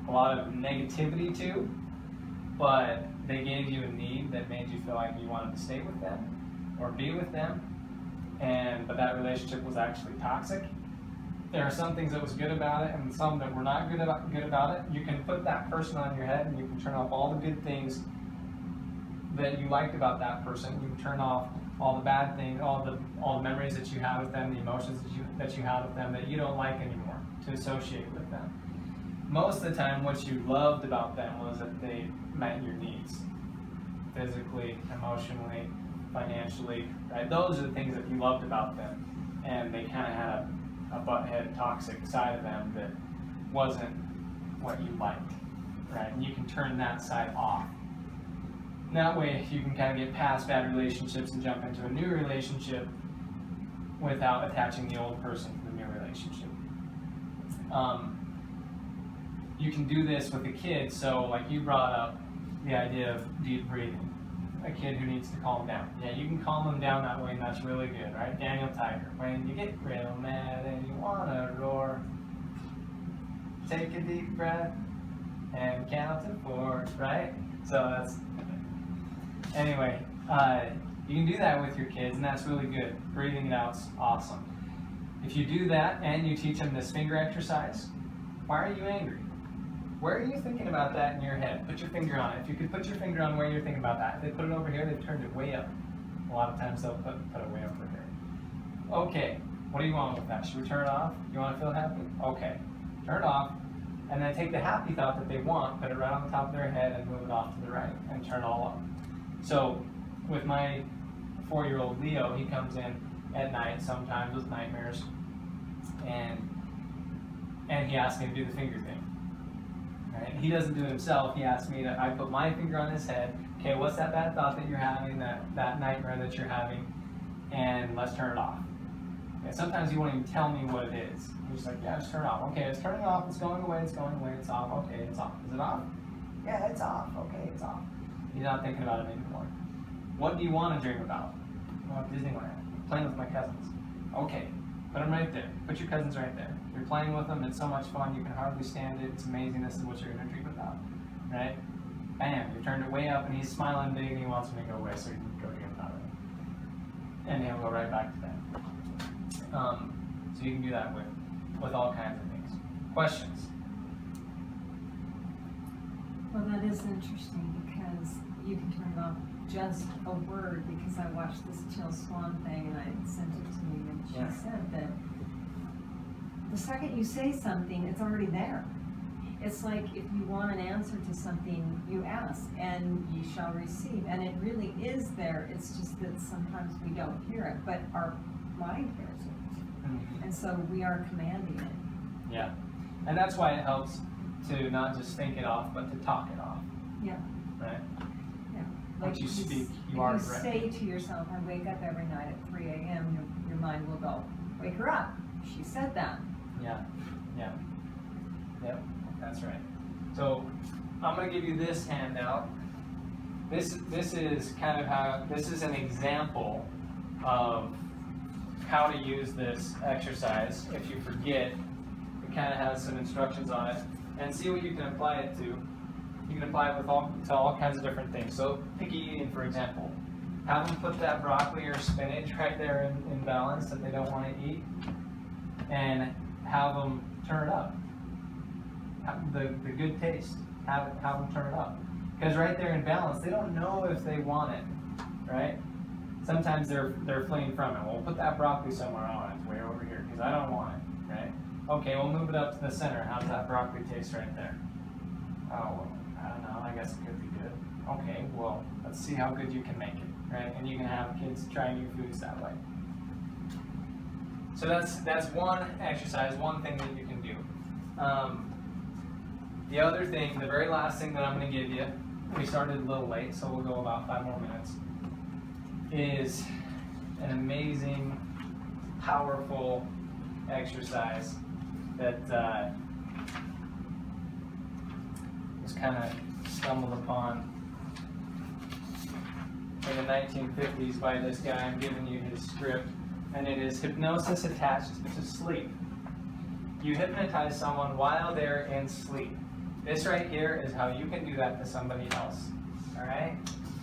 negativity to, but they gave you a need that made you feel like you wanted to stay with them or be with them, but that relationship was actually toxic. There are some things that was good about it and some that were not good about it. You can put that person on your head and you can turn off all the good things that you liked about that person. You can turn off all the bad things, all the memories that you have with them, the emotions that you had with them that you don't like anymore to associate with them. Most of the time, what you loved about them was that they met your needs, physically, emotionally, financially, right? Those are the things that you loved about them, and they kind of had a butthead, toxic side of them that wasn't what you liked, right? And you can turn that side off. And that way, you can kind of get past bad relationships and jump into a new relationship without attaching the old person to the new relationship. You can do this with a kid, so like you brought up the idea of deep breathing. A kid who needs to calm down. Yeah, you can calm them down that way, and that's really good, right? Daniel Tiger. When you get real mad and you want to roar, take a deep breath and count to 4, right? So that's... Anyway, you can do that with your kids, and that's really good. Breathing it out's awesome. If you do that and you teach them this finger exercise, why are you angry? Where are you thinking about that in your head? Put your finger on it. If you could put your finger on where you're thinking about that. If they put it over here, they've turned it way up. A lot of times they'll put it way over here. Okay, what do you want with that? Should we turn it off? You want to feel happy? Okay, turn it off. And then take the happy thought that they want, put it right on the top of their head and move it off to the right and turn it all up. So with my 4-year-old Leo, he comes in at night sometimes with nightmares, and he asks me to do the finger thing. Right? He doesn't do it himself. He asks me to, I put my finger on his head. Okay, what's that bad thought that you're having, that nightmare that you're having, and let's turn it off. Okay, sometimes he won't even tell me what it is. He's just like, yeah, just turn it off. Okay, it's turning off. It's going away. It's going away. It's off. Okay, it's off. Is it off? Yeah, it's off. Okay, it's off. He's not thinking about it anymore. What do you want to dream about? Well, Disneyland. Playing with my cousins. Okay, put them right there. Put your cousins right there. You're playing with them. It's so much fun. You can hardly stand it. It's amazing. This is what you're going to dream about. Right? Bam, you turned it way up, and he's smiling big, and he wants me to go away, so you can go dream about it. And he'll go right back to that. So you can do that with all kinds of things. Questions?
Well, that is interesting because you can turn it off just a word, because I watched this Chill Swan thing and I sent it to me, and she said that the second you say something, it's already there. It's like if you want an answer to something, you ask and you shall receive, and it really is there. It's just that sometimes we don't hear it, but our mind hears it. Mm-hmm. And so we are commanding it.
Yeah, and that's why it helps to not just think it off, but to talk it off.
Yeah.
Right?
Yeah.
Once you speak,
you
are
say to yourself, I wake up every night at 3 a.m., your mind will go, wake her up. She said that.
Yeah, yep, that's right. So I'm going to give you this handout. This is kind of how, this is an example of how to use this exercise. If you forget, it kind of has some instructions on it, and see what you can apply it to. You can apply it with to all kinds of different things. So picky eating, for example. Have them put that broccoli or spinach right there in balance that they don't want to eat, and have them turn it up. The good taste, have them turn it up. Because right there in balance, they don't know if they want it, right? Sometimes they're fleeing from it. Well, put that broccoli somewhere. Oh, it's way over here because I don't want it, right? Okay, we'll move it up to the center. How's that broccoli taste right there? Oh, well, I don't know. I guess it could be good. Okay, well, let's see how good you can make it, right? And you can have kids try new foods that way. So that's one exercise, one thing that you can do. The other thing, the very last thing that I'm going to give you, we started a little late, so we'll go about 5 more minutes, is an amazing, powerful exercise that was kind of stumbled upon in the 1950s by this guy. I'm giving you his script, and it is hypnosis attached to sleep. You hypnotize someone while they're in sleep. This right here is how you can do that to somebody else. All right?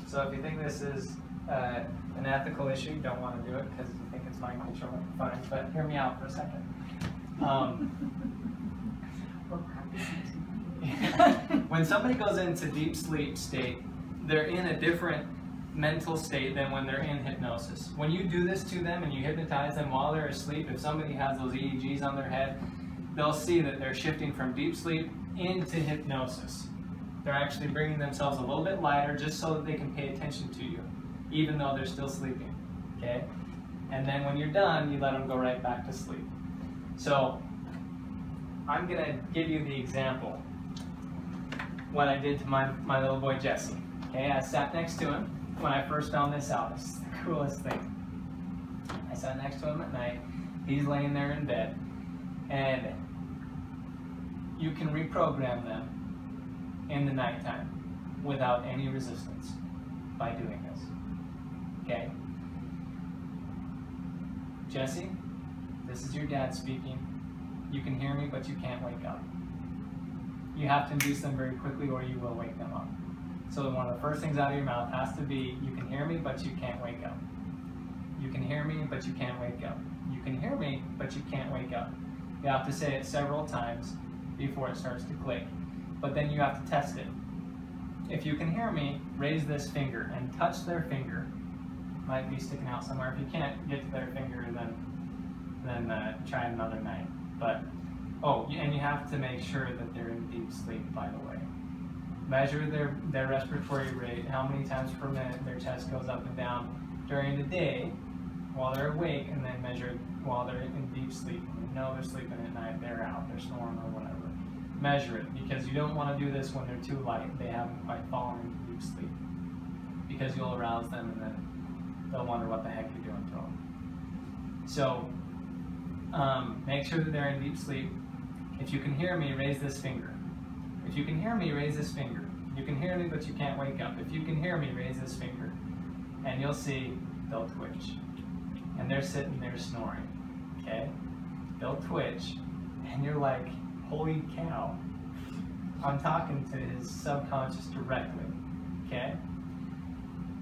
So if you think this is an ethical issue, you don't want to do it because you think it's mind control, fine. But hear me out for a second. When somebody goes into deep sleep state, they're in a different mental state than when they're in hypnosis. When you do this to them and you hypnotize them while they're asleep, if somebody has those EEGs on their head, they'll see that they're shifting from deep sleep into hypnosis. They're actually bringing themselves a little bit lighter just so that they can pay attention to you, even though they're still sleeping, okay? And then when you're done, you let them go right back to sleep. So I'm gonna give you the example, what I did to my little boy Jesse, okay? I sat next to him when I first found this out. This is the coolest thing. I sat next to him at night, he's laying there in bed, and you can reprogram them in the nighttime without any resistance by doing this, okay? Jesse, this is your dad speaking. You can hear me, but you can't wake up. You have to induce them very quickly or you will wake them up. So one of the first things out of your mouth has to be, you can hear me, but you can't wake up. You can hear me, but you can't wake up. You can hear me, but you can't wake up. You have to say it several times before it starts to click. But then you have to test it. If you can hear me, raise this finger and touch their finger. Might be sticking out somewhere. If you can't get to their finger, then try another night. But, oh, and you have to make sure that they're in deep sleep, by the way. Measure their respiratory rate, how many times per minute their chest goes up and down during the day while they're awake, and then measure while they're in deep sleep. When you know they're sleeping at night, they're out, they're snoring or whatever. Measure it, because you don't want to do this when they're too light. They haven't quite fallen into deep sleep, because you'll arouse them and then they'll wonder what the heck you're doing to them. So make sure that they're in deep sleep. If you can hear me, raise this finger. If you can hear me, raise this finger. You can hear me, but you can't wake up. If you can hear me, raise this finger. And you'll see they'll twitch. And they're sitting there snoring, okay? They'll twitch, and you're like, holy cow. I'm talking to his subconscious directly, okay?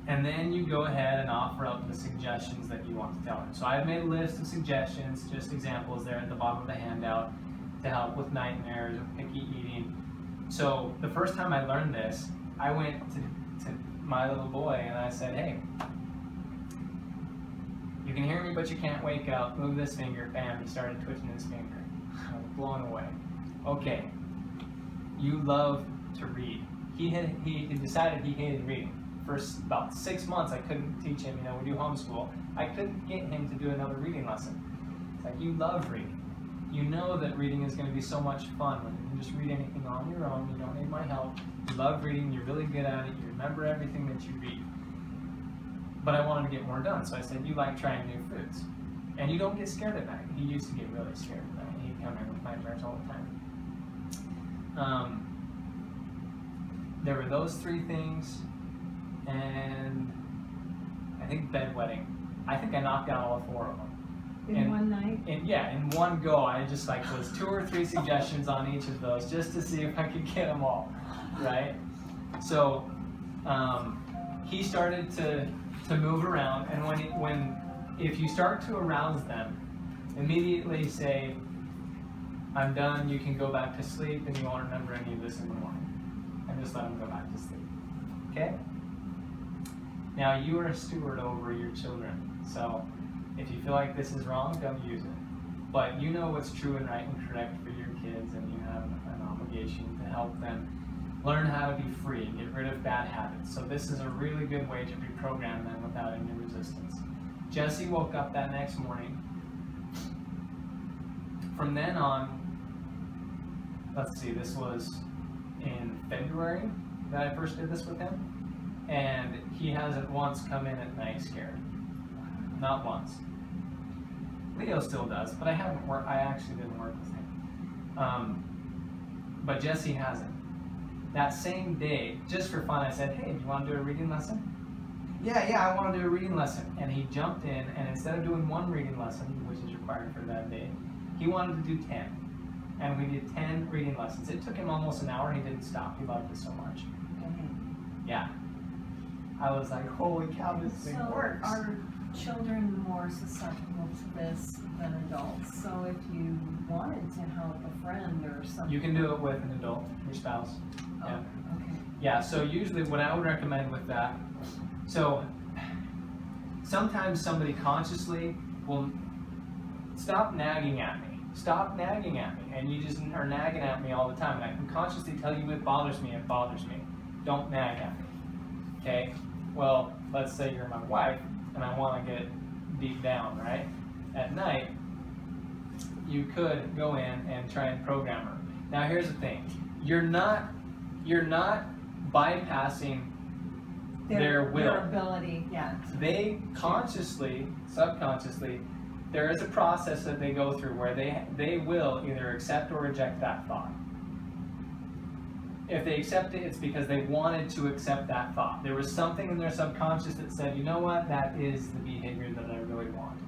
And then you go ahead and offer up the suggestions that you want to tell him. So I've made a list of suggestions, just examples there at the bottom of the handout to help with nightmares or picky eating. So the first time I learned this, I went to my little boy and I said, hey, you can hear me, but you can't wake up. Move this finger. Bam, he started twitching his finger. I was blown away. Okay, you love to read. He decided he hated reading. For about 6 months, I couldn't teach him, we do homeschool. I couldn't get him to do another reading lesson. It's like, you love reading. You know that reading is going to be so much fun when you can just read anything on your own. You don't need my help. You love reading. You're really good at it. You remember everything that you read. But I wanted to get more done, so I said, you like trying new foods. And you don't get scared at night. He used to get really scared at night. He'd come in with nightmares all the time. There were those 3 things, and I think bedwetting. I think I knocked out all 4 of them.
In one night?
In one go. I just like was 2 or 3 suggestions on each of those just to see if I could get them all, right? So he started to move around, and if you start to arouse them, immediately say, "I'm done, you can go back to sleep, and you won't remember any of this in the morning." And just let them go back to sleep. Okay? Now you are a steward over your children, so if you feel like this is wrong, don't use it. But you know what's true and right and correct for your kids, and you have an obligation to help them learn how to be free and get rid of bad habits. So this is a really good way to reprogram them without any resistance. Jesse woke up that next morning. From then on, let's see, this was in February that I first did this with him, and he hasn't once come in at night scared. Not once. Leo still does, but I actually didn't work with him. But Jesse hasn't. That same day, just for fun, I said, "Hey, do you want to do a reading lesson?" Yeah, I want to do a reading lesson. And he jumped in, and instead of doing 1 reading lesson, which is required for that day, he wanted to do 10. And we did 10 reading lessons. It took him almost an hour. He didn't stop. He loved it so much. Yeah. I was like, holy cow, this thing works.
Are children more susceptible to this than adults? So if you wanted to help a friend or something,
You can do it with an adult, your spouse.
Oh,
Yeah.
okay.
Yeah, so usually what I would recommend with that, so sometimes somebody consciously will stop nagging at me. Stop nagging at me. And you just are nagging at me all the time. And I can consciously tell you it bothers me, Don't nag at me. Okay? Well, let's say you're my wife and I want to get deep down, right? At night, you could go in and try and program her. Now here's the thing. You're not bypassing their will.
Their ability, yeah.
They consciously, subconsciously, there is a process that they go through where they will either accept or reject that thought. If they accept it, it's because they wanted to accept that thought. There was something in their subconscious that said, you know what, that is the behavior that I really want.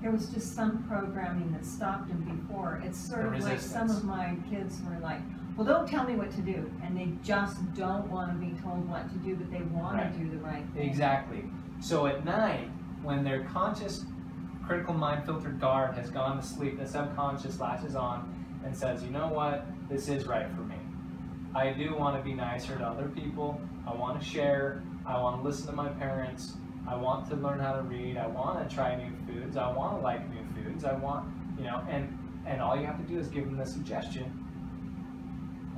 There was just some programming that stopped them before. It's sort of like some of my kids were like, well, don't tell me what to do. And they just don't want to be told what to do, but they want to do the right thing.
Exactly. So at night, when their conscious critical mind filter guard has gone to sleep, the subconscious latches on and says, you know what, this is right for me. I do want to be nicer to other people. I want to share. I want to listen to my parents. I want to learn how to read. I want to try new foods. I want to like new foods. I want, and all you have to do is give them the suggestion,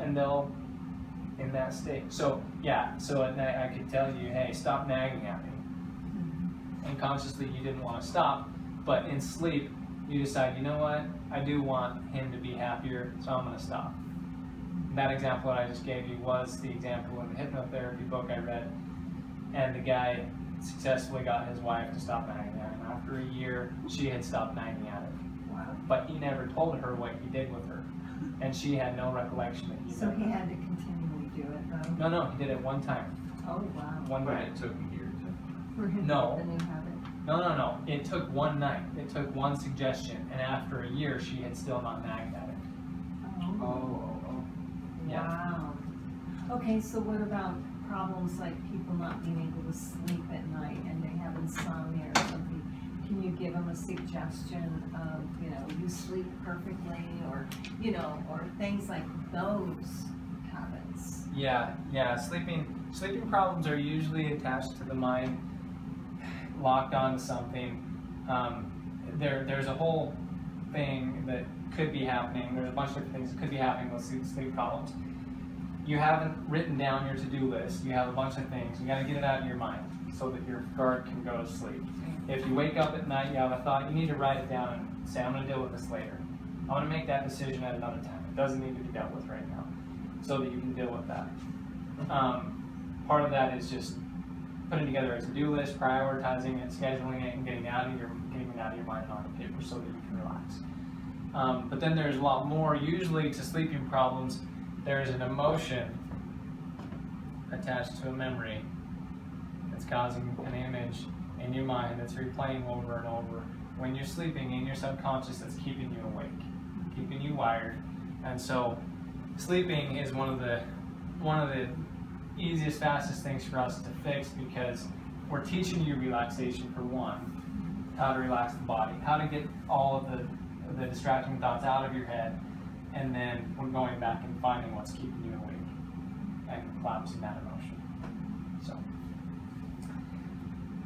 and they'll in that state. So yeah, so at night I could tell you, hey, stop nagging at me. And consciously you didn't want to stop, but in sleep you decide, you know what, I do want him to be happier, so I'm going to stop. That example that I just gave you was the example in the hypnotherapy book I read, and the guy successfully got his wife to stop nagging at him. After a year, she had stopped nagging at him.
Wow.
But he never told her what he did with her, and she had no recollection that he did
So he
that.
had to continually do it, though?
No, he did it one time.
Oh, wow.
One
But
night.
it took a year to.
For him
No.
to the new habit.
No. It took one night. It took one suggestion, and after a year, she had still not nagged at him.
Oh.
Yeah.
Wow. Okay, so what about problems like people not being able to sleep at night and they have insomnia or something? Can you give them a suggestion of, you sleep perfectly, or, or things like those habits?
Yeah. Sleeping problems are usually attached to the mind, locked onto something. There's a whole thing that could be happening. There's a bunch of different things that could be happening with sleep problems. You haven't written down your to-do list. You have a bunch of things. You got to get it out of your mind so that your guard can go to sleep. If you wake up at night, you have a thought, you need to write it down and say, I'm going to deal with this later. I want to make that decision at another time. It doesn't need to be dealt with right now, so that you can deal with that. Part of that is just putting together a to-do list, prioritizing it, scheduling it, and getting it out mind onto paper so that you can relax. But then there's a lot more. Usually to sleeping problems, there's an emotion attached to a memory that's causing an image in your mind that's replaying over and over when you're sleeping in your subconscious, that's keeping you awake, keeping you wired. And so sleeping is one of the easiest, fastest things for us to fix, because we're teaching you relaxation for one, how to relax the body, how to get all of the distracting thoughts out of your head, and then we're going back and finding what's keeping you awake and collapsing that emotion. So,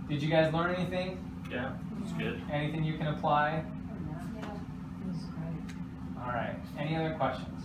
did you guys learn anything?
Yeah, that's good.
Anything you can apply?
Yeah, it was great.
All right. Any other questions?